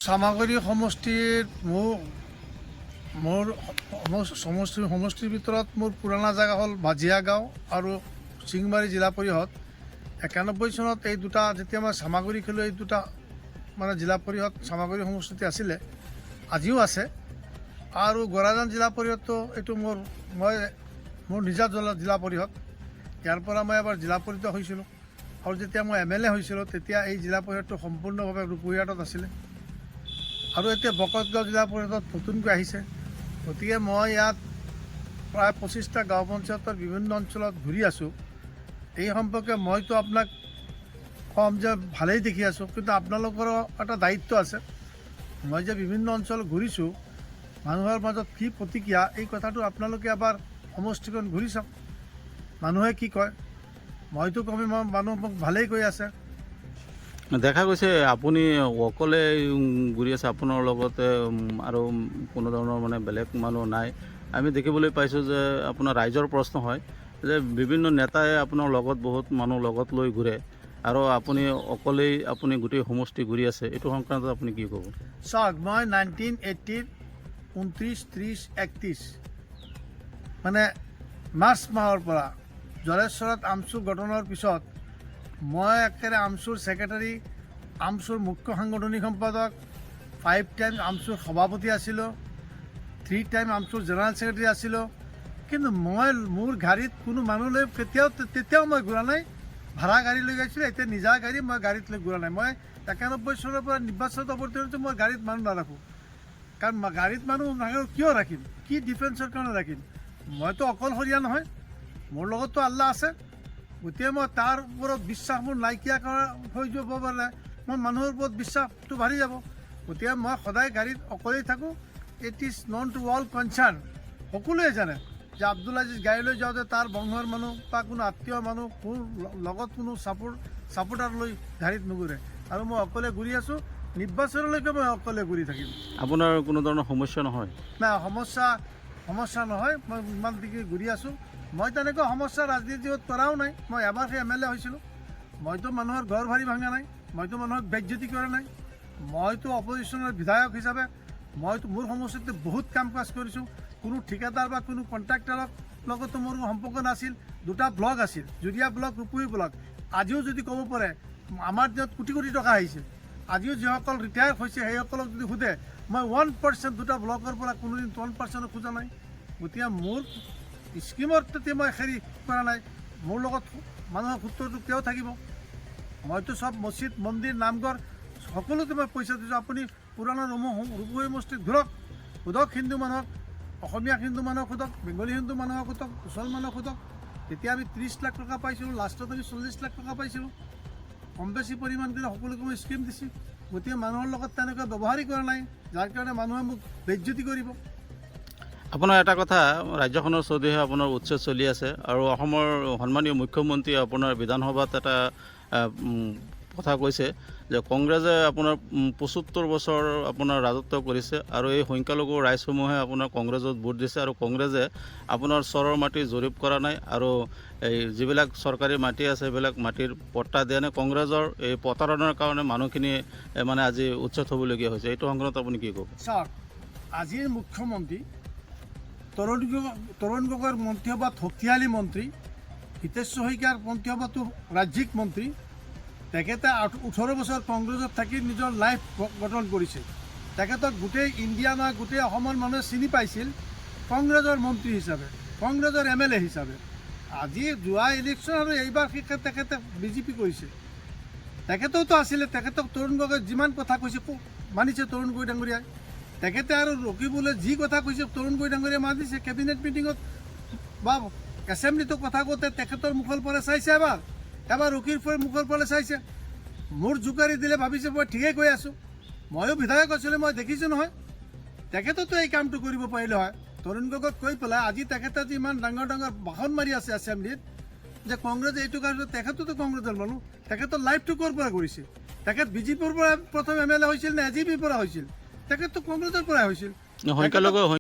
চামাগুৰি সমষ্টিৰ মোৰ সমষ্টিৰ ভিতৰত মোৰ পুৰণা জেগা হ'ল বাজিয়া গাঁও আৰু চিংমাৰী জিলা পৰিষদ। 91 চনত এই দুটা যেতিয়া মই চামাগুৰি খেলোঁ, এই দুটা মানে জিলা পৰিষদ চামাগুৰি সমষ্টিতে আছিলে, আজিও আছে। আৰু গোৰাজান জিলা পৰিষদটো এইটো মোৰ নিজা জিলা পৰিষদ। ইয়াৰ পৰা মই এবাৰ জিলা পৰিষদ হৈছিলোঁ আৰু যেতিয়া মই MLA হৈছিলোঁ তেতিয়া এই জিলা পৰিষদটো সম্পূৰ্ণভাৱে ৰূপহীয়াত আছিলে আৰু এতিয়া বকতগাঁও জিলা পৰিষদত নতুনকৈ আহিছে। গতিকে মই ইয়াত প্ৰায় 25টা গাঁও পঞ্চায়তৰ বিভিন্ন অঞ্চলত ঘূৰি আছোঁ। এই সম্পৰ্কে মইতো আপোনাক কম যে ভালেই দেখি আছোঁ, কিন্তু আপোনালোকৰো এটা দায়িত্ব আছে। মই যে বিভিন্ন অঞ্চল ঘূৰিছোঁ, মানুহৰ মাজত কি প্ৰতিক্ৰিয়া, এই কথাটো আপোনালোকে এবাৰ সমষ্টিখন ঘূৰি চাওক, মানুহে কি কয়। মইতো কমি মানুহ মোক ভালেই কৈ আছে। দেখা গৈছে আপুনি অকলে ঘূৰি আছে, আপোনাৰ লগতে আৰু কোনো ধৰণৰ মানে বেলেগ মানুহ নাই। আমি দেখিবলৈ পাইছোঁ যে আপোনাৰ ৰাইজৰ প্ৰশ্ন হয় যে বিভিন্ন নেতাই আপোনাৰ লগত বহুত মানুহ লগত লৈ ঘূৰে আৰু আপুনি অকলেই আপুনি গোটেই সমষ্টি ঘূৰি আছে, এইটো সংক্ৰান্তত আপুনি কি ক'ব? চাওক, মই 1980 29, 30, 31 মানে মাৰ্চ মাহৰ পৰা জলেশ্বৰত আমচুৰ গঠনৰ পিছত মই একেবাৰে আমচুৰ ছেক্ৰেটাৰী, আমচুৰ মুখ্য সাংগঠনিক সম্পাদক, 5 টাইম আমচুৰ সভাপতি আছিলোঁ, 3 টাইম আমচুৰ জেনেৰেল ছেক্ৰেটাৰী আছিলোঁ। কিন্তু মই মোৰ গাড়ীত কোনো মানুহ লৈ তেতিয়াও মই ঘূৰা নাই। ভাড়া গাড়ী লৈ গৈছিলোঁ, এতিয়া নিজা গাড়ী, মই গাড়ীত লৈ ঘূৰা নাই। মই 91 চনৰ পৰা নিৰ্বাচনত অৱতীৰ্ণ, মই গাড়ীত মানুহ নাৰাখোঁ। কাৰণ গাড়ীত মানুহ কিয় ৰাখিম, কি ডিফেন্সৰ কাৰণে ৰাখিম? মইতো অকলশৰীয়া নহয়, মোৰ লগততো আল্লাহ আছে। গতিকে মই তাৰ ওপৰত বিশ্বাস মোৰ নাইকিয়া কৰা হৈ যাব পাৰে, মোৰ মানুহৰ ওপৰত বিশ্বাসটো বাঢ়ি যাব। গতিকে মই সদায় গাড়ীত অকলেই থাকোঁ। It is known to all concerned, সকলোৱে জানে যে আব্দুল আজিজ গাড়ী লৈ যাওঁতে তাৰ বংশৰ মানুহ বা কোনো আত্মীয় মানুহ, মোৰ লগত কোনো ছাপোৰ্টাৰ লৈ গাড়ীত নুঘূৰে। আৰু মই অকলে ঘূৰি আছোঁ, নিৰ্বাচনলৈকে মই অকলে ঘূৰি থাকিম। আপোনাৰ কোনো ধৰণৰ সমস্যা নহয়? নাই, সমস্যা নহয়। মই ইমান দিকে ঘূৰি আছোঁ। মই তেনেকুৱা সমস্যা ৰাজনীতিত কৰাও নাই। মই এবাৰহে MLA হৈছিলোঁ। মইতো মানুহৰ ঘৰ ভাড়ি ভাঙা নাই, মইতো মানুহক বেজ্জতি কৰা নাই। মইতো অপজিশ্যনৰ বিধায়ক হিচাপে মইতো মোৰ সমষ্টিতে বহুত কাম কাজ কৰিছোঁ। কোনো ঠিকাদাৰ বা কোনো কণ্ট্ৰাক্টাৰৰ লগতো মোৰ সম্পৰ্ক নাছিল। 2টা ব্লক আছিল, জুৰিয়া ব্লক, ৰূপহী ব্লক। আজিও যদি ক'ব পাৰে আমাৰ দিনত কোটি কোটি টকা আহিছে, আজিও যিসকল ৰিটায়াৰ হৈছে সেইসকলক যদি সোধে, মই 1% 2টা ব্লকৰ পৰা কোনোদিন 1% খোজা নাই। গতিকে মোৰ স্কিমৰ তেতিয়া মই হেৰি কৰা নাই। মোৰ লগত মানুহৰ সূত্ৰটো কিয় থাকিব? মইতো চব মছজিদ, মন্দিৰ, নামঘৰ সকলোতে মই পইচা দিছোঁ। আপুনি পুৰণা ৰূপহী সমষ্টিত ঘূৰক, সোধক হিন্দু মানুহক, অসমীয়া হিন্দু মানুহক সোধক, বেংগলী হিন্দু মানুহক সোধক, মুছলমানক সোধক। তেতিয়া আমি 30 লাখ টকা পাইছিলোঁ, লাষ্টত আমি 40 লাখ টকা পাইছিলোঁ। কম বেছি পৰিমাণ কৰি সকলোকে মই স্কিম দিছোঁ। গতিকে মানুহৰ লগত তেনেকুৱা ব্যৱহাৰেই কৰা নাই, যাৰ কাৰণে মানুহে মোক বেজ্জতি কৰিব। আপোনাৰ এটা কথা, ৰাজ্যখনৰ চৌদিশে আপোনাৰ উচ্ছেদ চলি আছে আৰু অসমৰ সন্মানীয় মুখ্যমন্ত্ৰীয়ে আপোনাৰ বিধানসভাত এটা কথা কৈছে যে কংগ্ৰেছে আপোনাৰ 75 বছৰ আপোনাৰ ৰাজত্ব কৰিছে আৰু এই সংখ্যালঘু ৰাইজসমূহে আপোনাৰ কংগ্ৰেছত ভোট দিছে আৰু কংগ্ৰেছে আপোনাৰ চৰৰ মাটি জৰীপ কৰা নাই আৰু এই যিবিলাক চৰকাৰী মাটি আছে সেইবিলাক মাটিৰ পট্টা দিয়া নাই। কংগ্ৰেছৰ এই প্ৰতাৰণাৰ কাৰণে মানুহখিনি মানে আজি উচ্ছেদ হ'বলগীয়া হৈছে, এইটো সংক্ৰান্তত আপুনি কি ক'ব? চাওক, আজিৰ মুখ্যমন্ত্ৰী তৰুণ গগৈৰ মন্ত্ৰীসভাত শক্তিশালী মন্ত্ৰী, হিতেশ্বৰ শইকীয়াৰ মন্ত্ৰীসভাতো ৰাজ্যিক মন্ত্ৰী। তেখেতে 18 বছৰ কংগ্ৰেছত থাকি নিজৰ লাইফ গঠন কৰিছে। তেখেতক গোটেই ইণ্ডিয়া নহয়, গোটেই অসমৰ মানুহে চিনি পাইছিল কংগ্ৰেছৰ মন্ত্ৰী হিচাপে, কংগ্ৰেছৰ MLA হিচাপে। আজি যোৱা ইলেকশ্যন আৰু এইবাৰ তেখেতে BJP কৰিছে। তেখেতেওতো আছিলে, তেখেতক তৰুণ গগৈ যিমান কথা কৈছে মানিছে তৰুণ গগৈ ডাঙৰীয়াই। তেখেতে আৰু ৰকিবলৈ যি কথা কৈছে তৰুণ গগৈ ডাঙৰীয়াই মানিছে। কেবিনেট মিটিঙত বা এছেম্বলিতো কথা কওঁতে তেখেতৰ মুখৰ পৰা চাইছে, এবাৰ ৰকিৰ মুখৰ পৰা চাইছে। মোৰ জোকাৰি দিলে ভাবিছে মই ঠিকেই কৈ আছোঁ। ময়ো বিধায়ক আছিলোঁ, মই দেখিছোঁ নহয়। তেখেতেতো এই কামটো কৰিব পাৰিলে হয়। তৰুণ গগৈক কৈ পেলাই আজি তেখেতে যে ইমান ডাঙৰ ডাঙৰ ভাষণ মাৰি আছে এছেম্বলিত যে কংগ্ৰেছে এইটো কাৰণে, তেখেততো কংগ্ৰেছৰ মানুহ। তেখেতৰ লাইফটো ক'ৰ পৰা কৰিছে? তেখেত BJPৰ পৰা প্ৰথম MLA হৈছিল নে AJPৰ পৰা হৈছিল? তেখেততো কংগ্ৰেছৰ পৰাই হৈছিল। সংখ্যালঘু